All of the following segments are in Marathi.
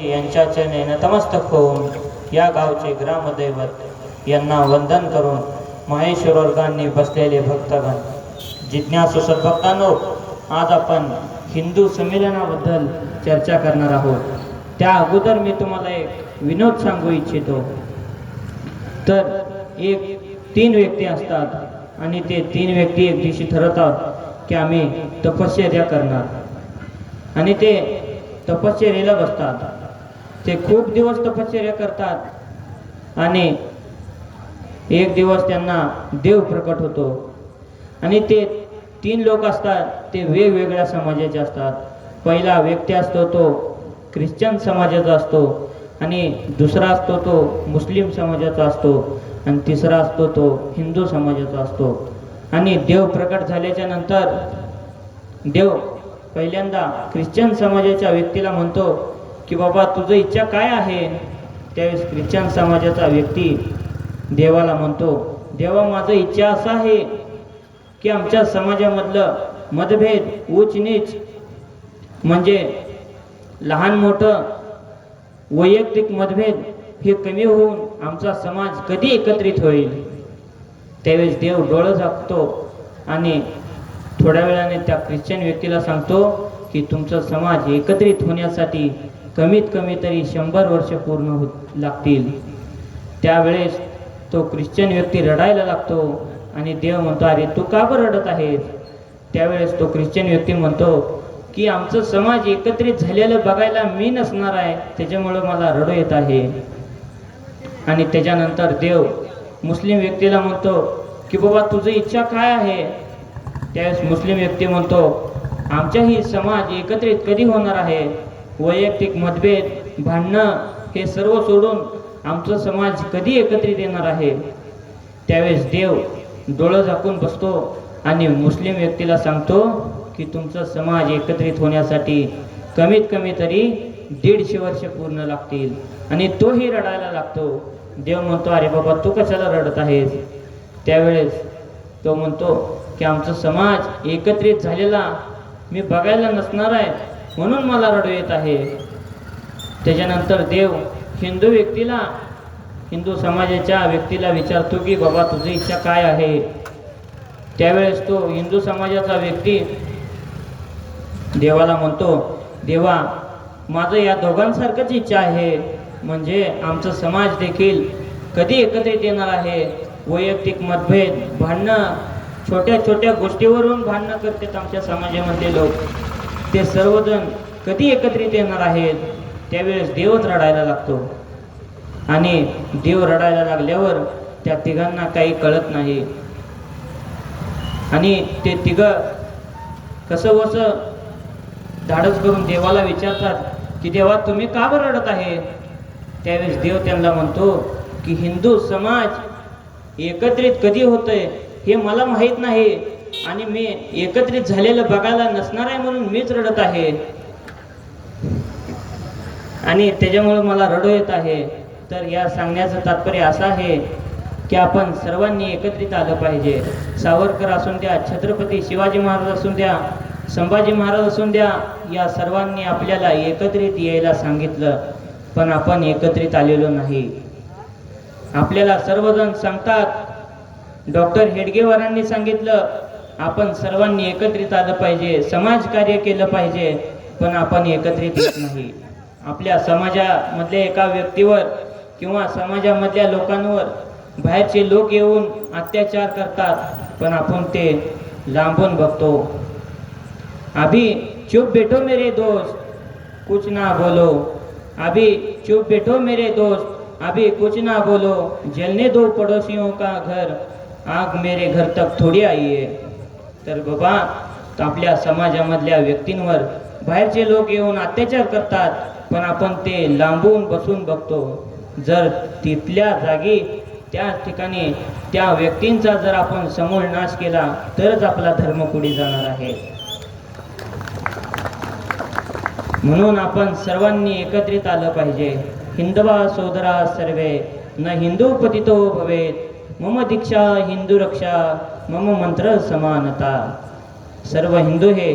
यांच्या चरणी नतमस्तक होऊन या गावचे ग्रामदैवत यांना वंदन करून महेश्वर वर्गांनी बसलेले भक्तगण, जिज्ञासू सद्भक्तांनो, आज आपण हिंदू संमेलनाबद्दल चर्चा करणार आहोत. त्या अगोदर मी तुम्हाला एक विनोद सांगू इच्छितो. तर तीन व्यक्ती असतात आणि ते तीन व्यक्ती एक दिवशी ठरवतात की आम्ही तपश्चर्या करणार आणि ते तपश्चर्येला बसतात. ते खूप दिवस तपश्चर्या करतात आणि एक दिवस त्यांना देव प्रकट होतो आणि ते तीन लोक असतात, ते वेगवेगळ्या समाजाचे असतात. पहिला व्यक्ती असतो तो ख्रिश्चन समाजाचा असतो आणि दुसरा असतो तो मुस्लिम समाजाचा असतो आणि तिसरा असतो तो हिंदू समाजाचा असतो. आणि देव प्रकट झाल्याच्या नंतर देव पहिल्यांदा ख्रिश्चन समाजाच्या व्यक्तीला म्हणतो की बाबा तुझं इच्छा काय आहे. त्यावेळेस ख्रिश्चन समाजाचा व्यक्ती देवाला म्हणतो, देवा माझं इच्छा असं आहे की आमच्या समाजामधलं मतभेद, उच्च नीच म्हणजे लहान मोठं वैयक्तिक मतभेद हे कमी होऊन आमचा समाज कधी एकत्रित होईल. त्यावेळेस देव डोळं झाकतो आणि थोड्या वेळाने त्या ख्रिश्चन व्यक्तीला सांगतो की तुमचा समाज एकत्रित होण्यासाठी कमीत कमी तरी 100 वर्ष पूर्ण लागतील. त्यावेळेस तो ख्रिश्चन व्यक्ती रडायला लागतो आणि देव म्हणतो, अरे तू का बरं रडत आहेस. त्यावेळेस तो ख्रिश्चन व्यक्ती म्हणतो की आमचं समाज एकत्रित झालेलं बघायला मी नसणार आहे, त्याच्यामुळं मला रडू येत आहे. आणि त्याच्यानंतर देव मुस्लिम व्यक्तीला म्हणतो की बाबा तुझी इच्छा काय आहे. त्यावेळेस मुस्लिम व्यक्ती म्हणतो, आमच्याही समाज एकत्रित कधी होणार आहे. वैयक्तिक मतभेद, भांडणं हे सर्व सोडून आमचा समाज कधी एकत्रित येणार आहे. त्यावेळेस देव डोळं झाकून बसतो आणि मुस्लिम व्यक्तीला सांगतो की तुमचा समाज एकत्रित होण्यासाठी कमीत कमी तरी 150 वर्ष पूर्ण लागतील. आणि तोही रडायला लागतो. देव म्हणतो, अरे बाबा तू कशाला रडत आहेस. त्यावेळेस तो म्हणतो की आमचा समाज एकत्रित झालेला मी बघायला नसणार आहे, म्हणून मला रडू येत आहे. त्याच्यानंतर देव हिंदू समाजाच्या व्यक्तीला विचारतो की बाबा तुझी इच्छा काय आहे. त्यावेळेस तो हिंदू समाजाचा व्यक्ती देवाला म्हणतो, देवा माझं या दोघांसारखंच इच्छा आहे, म्हणजे आमचा समाज देखील कधी एकत्रित येणार आहे. वैयक्तिक मतभेद, भांडणं, छोट्या छोट्या गोष्टीवरून भांडणं करतात आमच्या समाजामधले लोक, ते सर्वजण कधी एकत्रित येणार आहेत. त्यावेळेस देवच रडायला लागतो आणि देव रडायला लागल्यावर त्या तिघांना काही कळत नाही आणि ते तिघं कसं वसं धाडस करून देवाला विचारतात की देवा तुम्ही का बरं रडत आहे. त्यावेळेस देव त्यांना म्हणतो की हिंदू समाज एकत्रित कधी होतंय हे मला माहीत नाही आणि मी एकत्रित झालेलं बघायला नसणार आहे, म्हणून मीच रडत आहे आणि त्याच्यामुळे मला रडू येत आहे. तर या सांगण्याचं तात्पर्य असं आहे की आपण सर्वांनी एकत्रित आलं पाहिजे. सावरकर असून द्या, छत्रपती शिवाजी महाराज असून द्या, संभाजी महाराज असून द्या, या सर्वांनी आपल्याला एकत्रित यायला सांगितलं, पण आपण एकत्रित आलेलो नाही. आपल्याला सर्वजण सांगतात, डॉक्टर हेडगेवारांनी सांगितलं आपण सर्वांनी एकत्रित आलं पाहिजे, समाजकार्य केलं पाहिजे, पण आपण एकत्रित येत नाही. आपल्या समाजामधल्या एका व्यक्तीवर किंवा समाजामधल्या लोकांवर बाहेरचे लोक येऊन अत्याचार करतात, पण आपण ते लांबून बघतो. अभी चुप बैठो मेरे दोस्त, कुछ ना बोलो. अभी चुप बैठो मेरे दोस्त, अभी कुछ ना बोलो. जलने दो पड़ोसियों का घर, आग मेरे घर तक थोडी आई आहे. तर बाबा आपल्या समाजामधल्या व्यक्तींवर बाहेरचे लोक येऊन अत्याचार करतात, पण आपण ते लांबून बसून बघतो. जर तिथल्या जागी त्या ठिकाणी त्या व्यक्तींचा जर आपण समूळ नाश केला तरच आपला धर्म पुढे जाणार आहे. म्हणून आपण सर्वांनी एकत्रित आलं पाहिजे. हिंदवा सोदरा सर्वे न हिंदू पतितो भवेत, मम दीक्षा हिंदू रक्षा, मम मंत्र समानता. सर्व हिंदू हे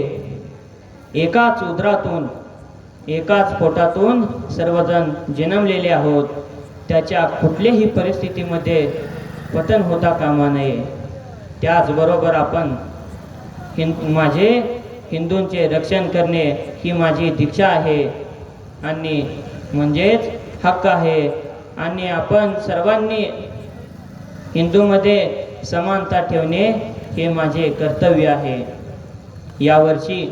एकाच उदरातून एकाच पोटातून सर्वजण जन्मलेले आहोत. त्याच्या कुठल्याही परिस्थितीमध्ये पतन होता कामा नये. त्याचबरोबर आपण माझे हिंदूंचे रक्षण करणे ही माझी दीक्षा आहे आणि म्हणजेच हक्क आहे. आणि आपण सर्वांनी हिंदूमध्ये समानता ठेवणे हे माझे कर्तव्य आहे. यावर्षी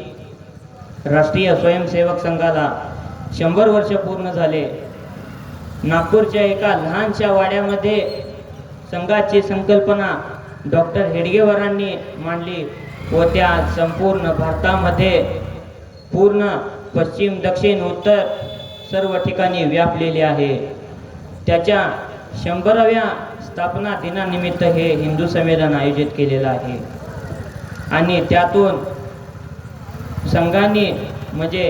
राष्ट्रीय स्वयंसेवक संघाला 100 वर्ष पूर्ण झाले. नागपूरच्या एका लहानशा वाड्यामध्ये संघाची संकल्पना डॉक्टर हेडगेवारांनी मांडली व त्या संपूर्ण भारतामध्ये पूर्ण पश्चिम दक्षिण उत्तर सर्व ठिकाणी व्यापलेले आहे. त्याच्या 100व्या स्थापना दिनानिमित्त हे हिंदू संमेलन आयोजित केलेलं आहे. आणि त्यातून संघाने म्हणजे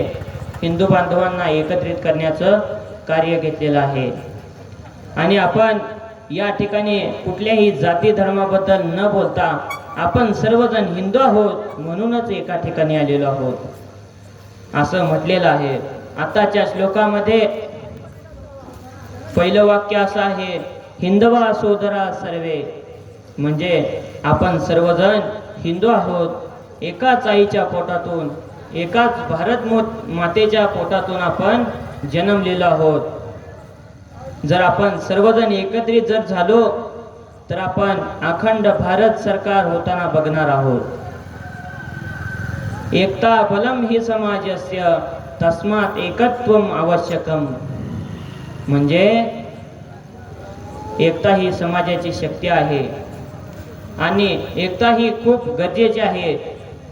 हिंदू बांधवांना एकत्रित करण्याचं कार्य घेतलेलं आहे. आणि आपण या ठिकाणी कुठल्याही जाती धर्माबद्दल न बोलता आपण सर्वजण हिंदू आहोत म्हणूनच एका ठिकाणी आलेलो आहोत असं म्हटलेलं आहे. आताच्या श्लोकामध्ये पहिलं वाक्य असं आहे, हिंदवा सोदरा सर्वे, म्हणजे आपण सर्वजण हिंदू आहोत. एकाच आईच्या पोटातून एकाच भारत मातेच्या पोटातून आपण जन्मलेलो आहोत. जर आपण सर्वजण एकत्रित जर झालो तर आपण अखंड भारत सरकार होताना बघणार आहोत. एकता बलम ही समाजस्य तस्मात एकत्वम आवश्यकम, म्हणजे एकता ही समाजाची शक्ती आहे आणि एकता ही खूप गरजेची आहे.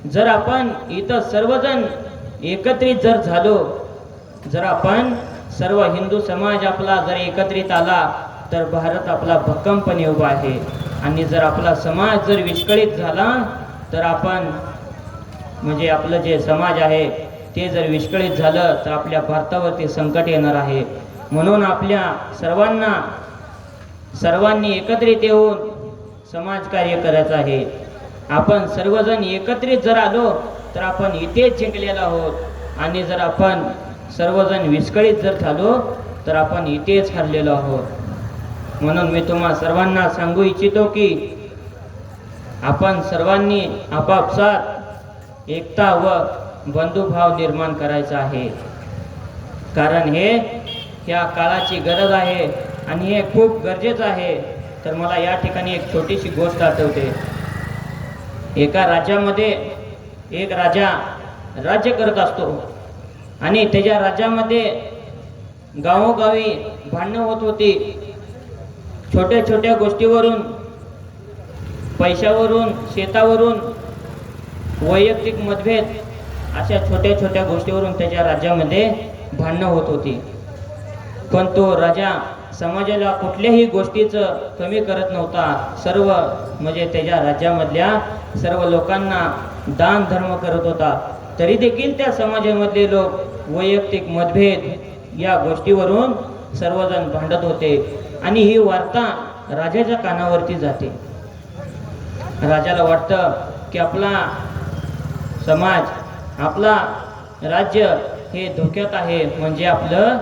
जर आपण इथं सर्वजण एकत्रित जर झालो, जर आपण सर्व हिंदू समाज आपला जर एकत्रित आला तर भारत आपला भक्कमपणे उभा आहे. आणि जर आपला समाज जर विस्कळीत झाला तर आपण म्हणजे आपलं जे समाज आहे ते जर विस्कळीत झालं तर आपल्या भारतावरती संकट येणार आहे. म्हणून आपल्या सर्वांनी एकत्रित येऊन समाज कार्य करायचं आहे. आपण सर्वजण एकत्रित जर आलो तर आपण इथेच जिंकलेलो आहोत आणि जर आपण सर्वजण विस्कळीत जर झालो तर आपण इथेच हरलेलो आहोत. म्हणून मी तुम्हा सर्वांना सांगू इच्छितो की आपण सर्वांनी आपापसात एकता व बंधुभाव निर्माण करायचा आहे. कारण हे ह्या काळाची गरज आहे आणि हे खूप गरजेचं आहे. तर मला या ठिकाणी एक छोटीशी गोष्ट आठवते. एका राज्यामध्ये एक राजा राज्य करत असतो आणि त्याच्या राज्यामध्ये गावोगावी भांडणं होत होती. छोट्या छोट्या गोष्टीवरून, पैशावरून, शेतावरून, वैयक्तिक मतभेद अशा छोट्या छोट्या गोष्टीवरून त्याच्या राज्यामध्ये भांडणं होत होती. पण तो राजा समाजाला कुठल्याही गोष्टीचं कमी करत नव्हता. सर्व म्हणजे त्याच्या राज्यामधल्या सर्व लोकांना दान धर्म करत होता. तरी देखील त्या समाजामधले लोक वैयक्तिक मतभेद या गोष्टीवरून सर्वजण भांडत होते. आणि ही वार्ता राजाच्या कानावरती जाते. राजाला वाटतं की आपला समाज, आपला राज्य हे धोक्यात आहे. म्हणजे आपलं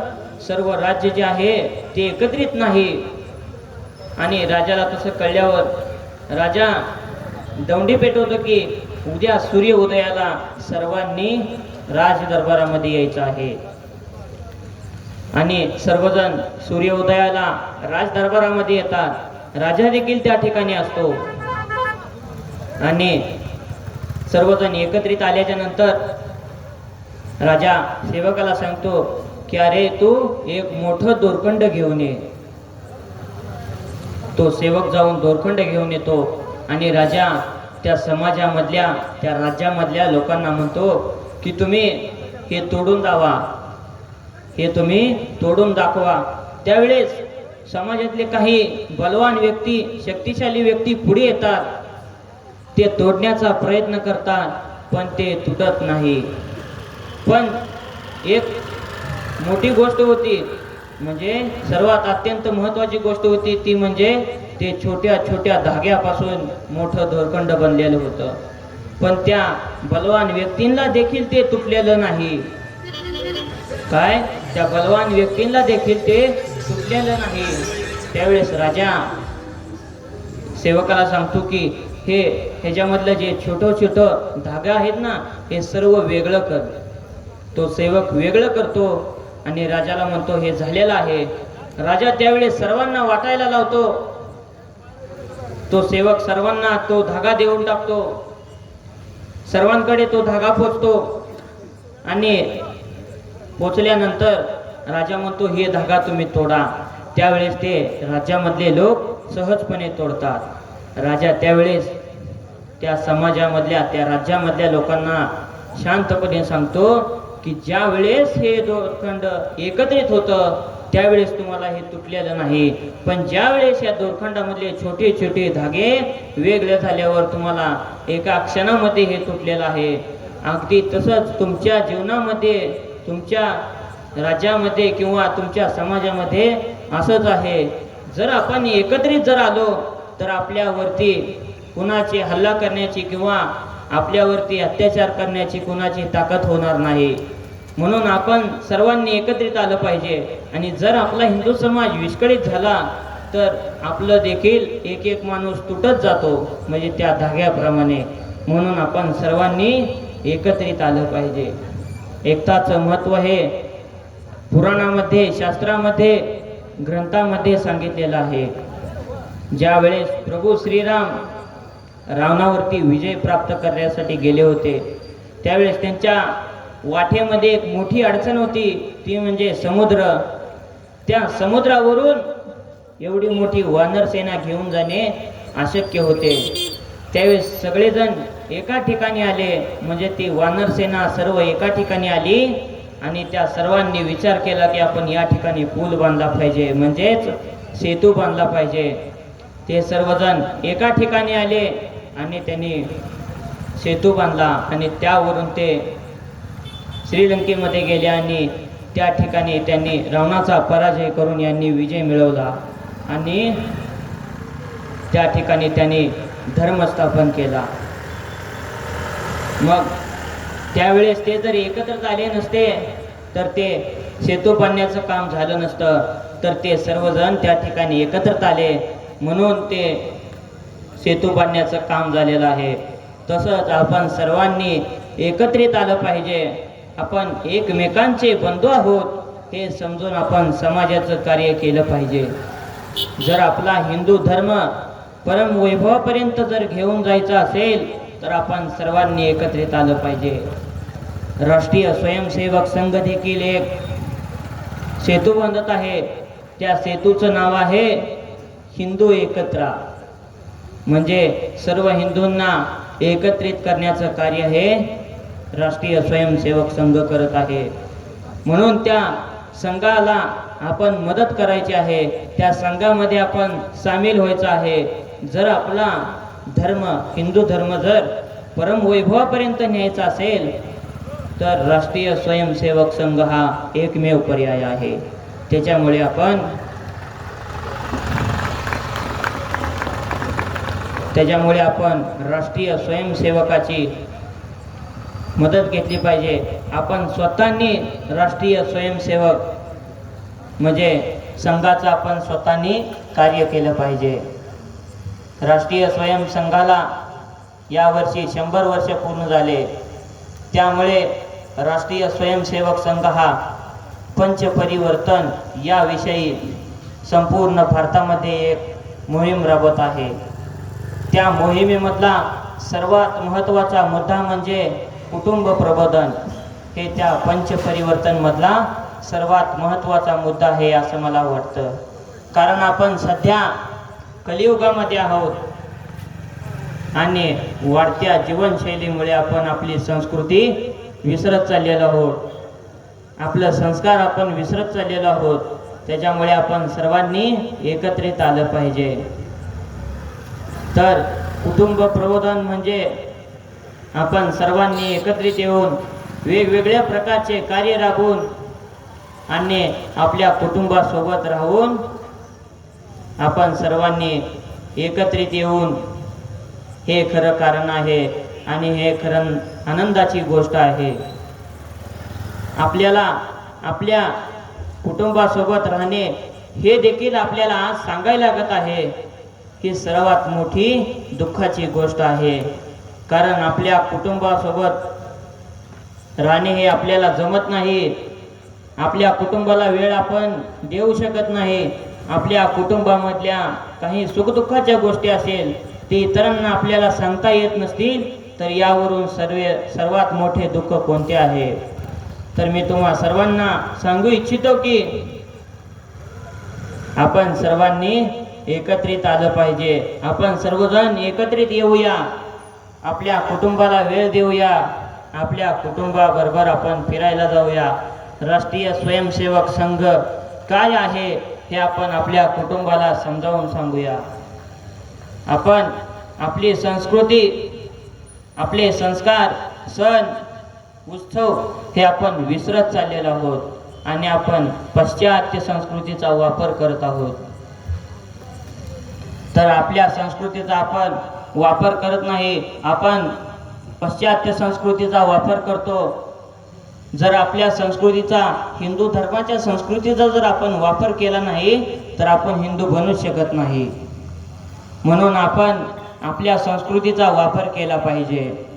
सर्व राज्य जे आहे ते एकत्रित नाही. आणि राजाला तसं कळल्यावर राजा दौंडी पेटवतो की उद्या सूर्य उदयाला सर्वांनी राज दरबारामध्ये यायचं आहे. आणि सर्वजण सूर्य उदयाला राज दरबारामध्ये येतात. राजा देखील त्या ठिकाणी असतो. आणि सर्वजण एकत्रित आल्याच्या नंतर राजा सेवकाला सांगतो की अरे तू एक मोठं दोरखंड घेऊन ये. तो सेवक जाऊन दोरखंड घेऊन येतो आणि राजा त्या समाजामधल्या, त्या राज्यामधल्या लोकांना म्हणतो की तुम्ही हे तोडून दावा, हे तुम्ही तोडून दाखवा. त्यावेळेस समाजातले काही बलवान व्यक्ती, शक्तिशाली व्यक्ती पुढे येतात. ते तोडण्याचा प्रयत्न करतात पण ते तुटत नाही. पण एक मोठी गोष्ट होती, म्हणजे सर्वात अत्यंत महत्त्वाची गोष्ट होती ती म्हणजे ते छोट्या छोट्या धाग्यापासून मोठं दोरखंड बनलेलं होतं. पण त्या बलवान व्यक्तींना देखील ते तुटलेलं नाही. काय त्या बलवान व्यक्तींना देखील ते सुटलेलं नाही. त्यावेळेस राजा सेवकाला सांगतो की ह्याच्यामधलं जे छोटं धागा आहेत ना, हे सर्व वेगळं कर. तो सेवक वेगळं करतो आणि राजाला म्हणतो हे झालेलं आहे. राजा त्यावेळेस सर्वांना वाटायला लावतो. तो सेवक सर्वांना तो धागा देऊन टाकतो. सर्वांकडे तो धागा पोचतो आणि पोचल्यानंतर राजा म्हणतो हे धागा तुम्ही तोडा. त्यावेळेस ते राज्यामधले लोक सहजपणे तोडतात. राजा त्यावेळेस त्या समाजामधल्या त्या राज्यामधल्या लोकांना शांतपणे सांगतो की ज्या वेळेस हे दोरखंड एकत्रित होतं त्यावेळेस तुम्हाला हे तुटलेलं नाही, पण ज्या वेळेस या दोरखंडामधले छोटे छोटे धागे वेगळे झाल्यावर तुम्हाला एका क्षणामध्ये हे तुटलेलं आहे. अगदी तसंच तुमच्या जीवनामध्ये, तुमच्या राज्यामध्ये किंवा तुमच्या समाजामध्ये असंच आहे. जर आपण एकत्रित जर आलो तर आपल्यावरती कुणाची हल्ला करण्याची किंवा आपल्यावरती अत्याचार करण्याची कुणाची ताकद होणार नाही. म्हणून आपण सर्वांनी एकत्रित आलं पाहिजे. आणि जर आपला हिंदू समाज विस्कळीत झाला तर आपलं देखील एक एक माणूस तुटत जातो, म्हणजे त्या धाग्याप्रमाणे. म्हणून आपण सर्वांनी एकत्रित आलं पाहिजे. एकताचं महत्त्व हे पुराणामध्ये, शास्त्रामध्ये, ग्रंथामध्ये सांगितलेलं आहे. ज्या वेळेस प्रभू श्रीराम रावणावरती विजय प्राप्त करण्यासाठी गेले होते त्यावेळेस त्यांच्या वाटेमध्ये एक मोठी अडचण होती, ती म्हणजे समुद्र. त्या समुद्रावरून एवढी मोठी वानर सेना घेऊन जाणे अशक्य होते. त्यावेळेस सगळेजण एका ठिकाणी आले, म्हणजे ती वानर सेना सर्व एका ठिकाणी आली आणि त्या सर्वांनी विचार केला की आपण या ठिकाणी पूल बांधला पाहिजे, म्हणजेच सेतू बांधला पाहिजे. ते सर्वजण एका ठिकाणी आले आणि त्यांनी सेतू बांधला आणि त्यावरून ते श्रीलंकेमध्ये गेले आणि त्या ठिकाणी त्यांनी रावणाचा पराजय करून यांनी विजय मिळवला आणि त्या ठिकाणी त्यांनी धर्म स्थापन केला. मग त्यावेळेस ते जर एकत्र झाले नसते तर ते सेतू बांधण्याचं काम झालं नसतं, तर ते सर्वजण त्या ठिकाणी एकत्रित आले म्हणून ते सेतू बांधण्याचं काम झालेलं आहे. तसंच आपण सर्वांनी एकत्रित आलं पाहिजे. आपण एकमेकांचे बंधू आहोत हे समजून आपण समाजाचं कार्य केलं पाहिजे. जर आपला हिंदू धर्म परम वैभवापर्यंत जर घेऊन जायचा असेल तर आपण सर्वांनी एकत्रित आलं पाहिजे. राष्ट्रीय स्वयंसेवक संघ देखील एक सेतू बांधत आहे. त्या सेतूचं नाव आहे हिंदू एकत्रा, म्हणजे सर्व हिंदूंना एकत्रित करण्याचं कार्य हे राष्ट्रीय स्वयंसेवक संघ करत आहे. म्हणून त्या संघाला आपण मदत करायची आहे, त्या संघामध्ये आपण सामील व्हायचं आहे. जर आपला धर्म, हिंदू धर्म जर परम वैभवापर्यंत न्यायचा असेल तर राष्ट्रीय स्वयंसेवक संघ हा एकमेव पर्याय आहे. त्याच्यामुळे आपण राष्ट्रीय स्वयंसेवकाची मदत घेतली पाहिजे. आपण स्वतःनी राष्ट्रीय स्वयंसेवक म्हणजे संघाचं आपण स्वतःनी कार्य केलं पाहिजे. राष्ट्रीय स्वयंसंघाला यावर्षी 100 वर्ष पूर्ण झाले. त्यामुळे राष्ट्रीय स्वयंसेवक संघ हा पंचपरिवर्तन याविषयी संपूर्ण भारतामध्ये एक मोहीम राबवत आहे. त्या मोहिमेमधला सर्वात महत्त्वाचा मुद्दा म्हणजे कुटुंब प्रबोधन. हे त्या पंचपरिवर्तनमधला सर्वात महत्त्वाचा मुद्दा आहे असं मला वाटतं. कारण आपण सध्या कलियुगामध्ये आहोत आणि वाढत्या जीवनशैलीमुळे आपण आपली संस्कृती विसरत चाललेलो आहोत, आपलं संस्कार आपण विसरत चाललेलो आहोत. त्याच्यामुळे आपण सर्वांनी एकत्रित आलं पाहिजे. तर कुटुंब प्रबोधन म्हणजे आपण सर्वांनी एकत्रित येऊन वेगवेगळ्या प्रकारचे कार्य राबवून आणि आपल्या कुटुंबासोबत राहून आपण सर्वांनी एकत्रित येऊन हे खरं कारण आहे आणि हे खरं आनंदाची गोष्ट आहे. आपल्याला आपल्या कुटुंबासोबत राहणे हे देखील आपल्याला आज सांगायला लागत आहे. ही सर्वात मोठी दुःखाची गोष्ट आहे. कारण आपल्या कुटुंबासोबत राहणे हे आपल्याला जमत नाही. आपल्या कुटुंबाला वेळ आपण देऊ शकत नाही. आपल्या कुटुंबामधल्या काही सुखदुःखाच्या गोष्टी असेल ते इतरांना आपल्याला सांगता येत नसतील तर यावरून सर्वात मोठे दुःख कोणते आहे. तर मी तुम्हा सर्वांना सांगू इच्छितो की आपण सर्वांनी एकत्रित आलं पाहिजे. आपण सर्वजण एकत्रित येऊया, आपल्या कुटुंबाला वेळ देऊया, आपल्या कुटुंबाबरोबर आपण फिरायला जाऊया. राष्ट्रीय स्वयंसेवक संघ काय आहे हे आपण आपल्या कुटुंबाला समजावून सांगूया. आपण आपली संस्कृती, आपले संस्कार, सण, उत्सव हे आपण विसरत चाललेलो आहोत आणि आपण पाश्चात्य संस्कृतीचा वापर करत आहोत. तर आपल्या संस्कृतीचा आपण वापर करत नाही, आपण पाश्चात्य संस्कृतीचा वापर करतो. जर आपल्या संस्कृतीचा, हिंदू धर्माच्या संस्कृतीचा जर आपण वापर केला नाही तर आपण हिंदू बनू शकत नाही. म्हणून आपण आपल्या संस्कृतीचा वापर केला पाहिजे.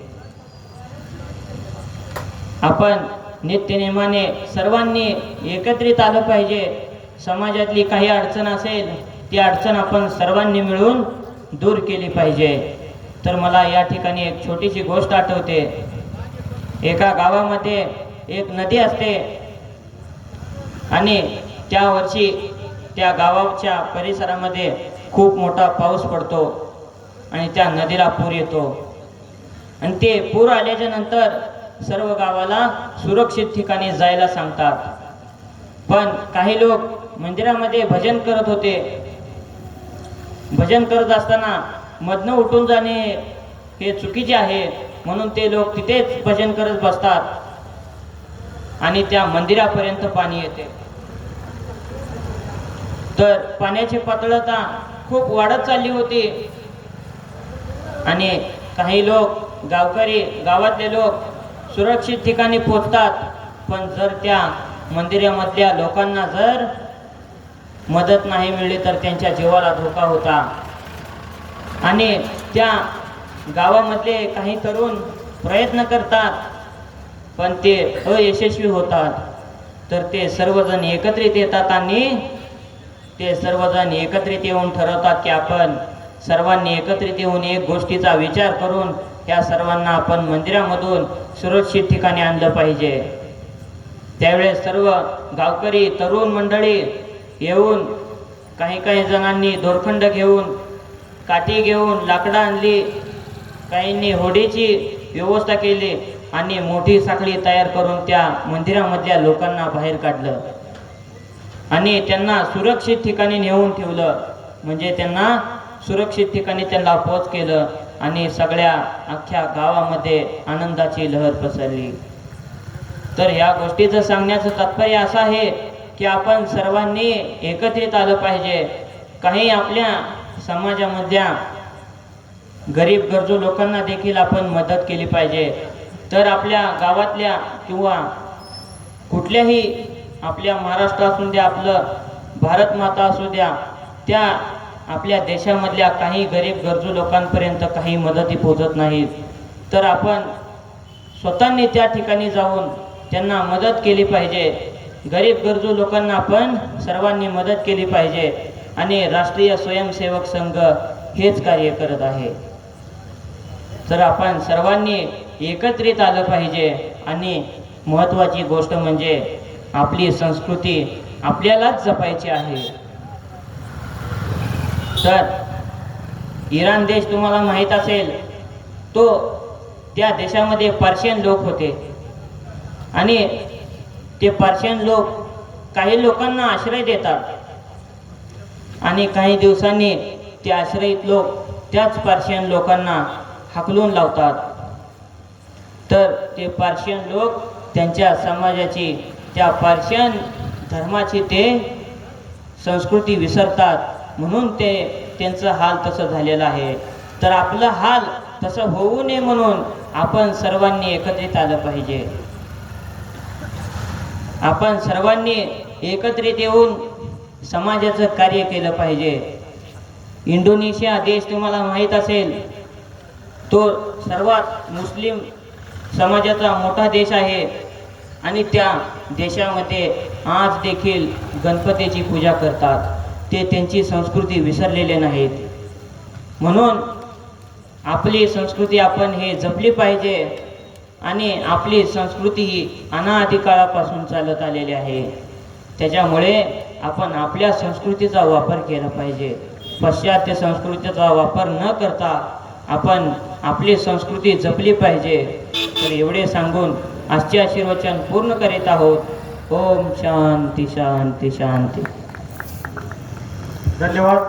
आपण नित्यनेमाने सर्वांनी एकत्रित आलं पाहिजे. समाजातली काही अडचण असेल ती अडचण आपण सर्वांनी मिळून दूर केली पाहिजे. तर मला या ठिकाणी एक छोटीशी गोष्ट आठवते. एका गावामध्ये एक नदी असते आणि त्या वर्षी त्या गावाच्या परिसरामध्ये खूप मोठा पाऊस पडतो आणि त्या नदीला पूर येतो. आणि ते पूर आल्याच्या नंतर सर्व गावाला सुरक्षित ठिकाणी जायला सांगतात. पण काही लोक मंदिरामध्ये भजन करत होते. भजन करत असताना मधनं उठून जाणे हे चुकीचे आहे, म्हणून ते लोक तिथेच भजन करत बसतात आणि त्या मंदिरापर्यंत पाणी येते. तर पाण्याची पातळता खूप वाढत चालली होती आणि काही लोक, गावकरी, गावातले लोक सुरक्षित ठिकाणी पोहोचतात. पण जर त्या मंदिरामधल्या लोकांना जर मदत नाही मिळली तर त्यांच्या जीवाला धोका होता. आणि त्या गावामधले काही तरुण प्रयत्न करतात पण ते अयशस्वी होतात. तर ते सर्वजण एकत्रित येतात आणि ते सर्वजण एकत्रित येऊन ठरवतात की आपण सर्वांनी एकत्रित येऊन एक गोष्टीचा विचार करून या सर्वांना आपण मंदिरामधून सुरक्षित ठिकाणी आणलं पाहिजे. त्यावेळेस सर्व गावकरी, तरुण मंडळी येऊन काही जणांनी दोरखंड घेऊन, काठी घेऊन, लाकडं आणली, काहींनी होडीची व्यवस्था केली आणि मोठी साखळी तयार करून त्या मंदिरामधल्या लोकांना बाहेर काढलं आणि त्यांना सुरक्षित ठिकाणी नेऊन ठेवलं. म्हणजे त्यांना सुरक्षित ठिकाणी त्यांना पोच केलं आणि सगळ्या अख्ख्या गावामध्ये आनंदाची लहर पसरली. तर या गोष्टीचं सांगण्याचं तात्पर्य असं आहे की आपण सर्वांनी एकत्रित आलं पाहिजे. काही आपल्या समाजामधल्या गरीब गरजू लोकांना देखील आपण मदत केली पाहिजे. तर आपल्या गावातल्या किंवा कुठल्याही, आपल्या महाराष्ट्र असू द्या, आपलं भारत माता असू द्या, त्या आपल्या देशामधल्या काही गरीब गरजू लोकांपर्यंत काही मदती पोहोचत नाहीत. तर आपण स्वतःनी त्या ठिकाणी जाऊन त्यांना मदत केली पाहिजे. गरीब गरजू लोकांना आपण सर्वांनी मदत केली पाहिजे आणि राष्ट्रीय स्वयंसेवक संघ हेच कार्य करत आहे. तर आपण सर्वांनी एकत्रित आलं पाहिजे आणि महत्त्वाची गोष्ट म्हणजे आपली संस्कृती आपल्यालाच जपायची आहे. तर इराण देश तुम्हाला माहीत असेल, तो त्या देशामध्ये पर्शियन लोक होते आणि ते पर्शियन लोक काही लोकांना आश्रय देतात आणि काही दिवसांनी ते आश्रयित लोक त्याच पर्शियन लोकांना हाकलून लावतात. तर ते पर्शियन लोक त्यांच्या समाजाची, त्या पर्शियन धर्माची ते संस्कृती विसरतात, म्हणून ते त्यांचं हाल तसं झालेलं आहे. तर आपलं हाल तसं होऊ नये म्हणून आपण सर्वांनी एकत्रित आलं पाहिजे. आपण सर्वांनी एकत्रित येऊन समाजाचं कार्य केलं पाहिजे. इंडोनेशिया देश तुम्हाला माहीत असेल, तो सर्वात मुस्लिम समाजाचा मोठा देश आहे आणि त्या देशामध्ये आज देखील गणपतीची पूजा करतात. ते त्यांची संस्कृती विसरलेले नाहीत. म्हणून आपली संस्कृती आपण हे जपली पाहिजे आणि आपली संस्कृती ही अनादी काळापासून चालत आलेली आहे. त्याच्यामुळे आपण आपल्या संस्कृतीचा वापर केला पाहिजे. पाश्चात्य संस्कृतीचा वापर न करता आपण आपली संस्कृती जपली पाहिजे. तर एवढे सांगून आजचे आशीर्वचन पूर्ण करीत आहोत. ओम शांती शांती शांती. धन्यवाद.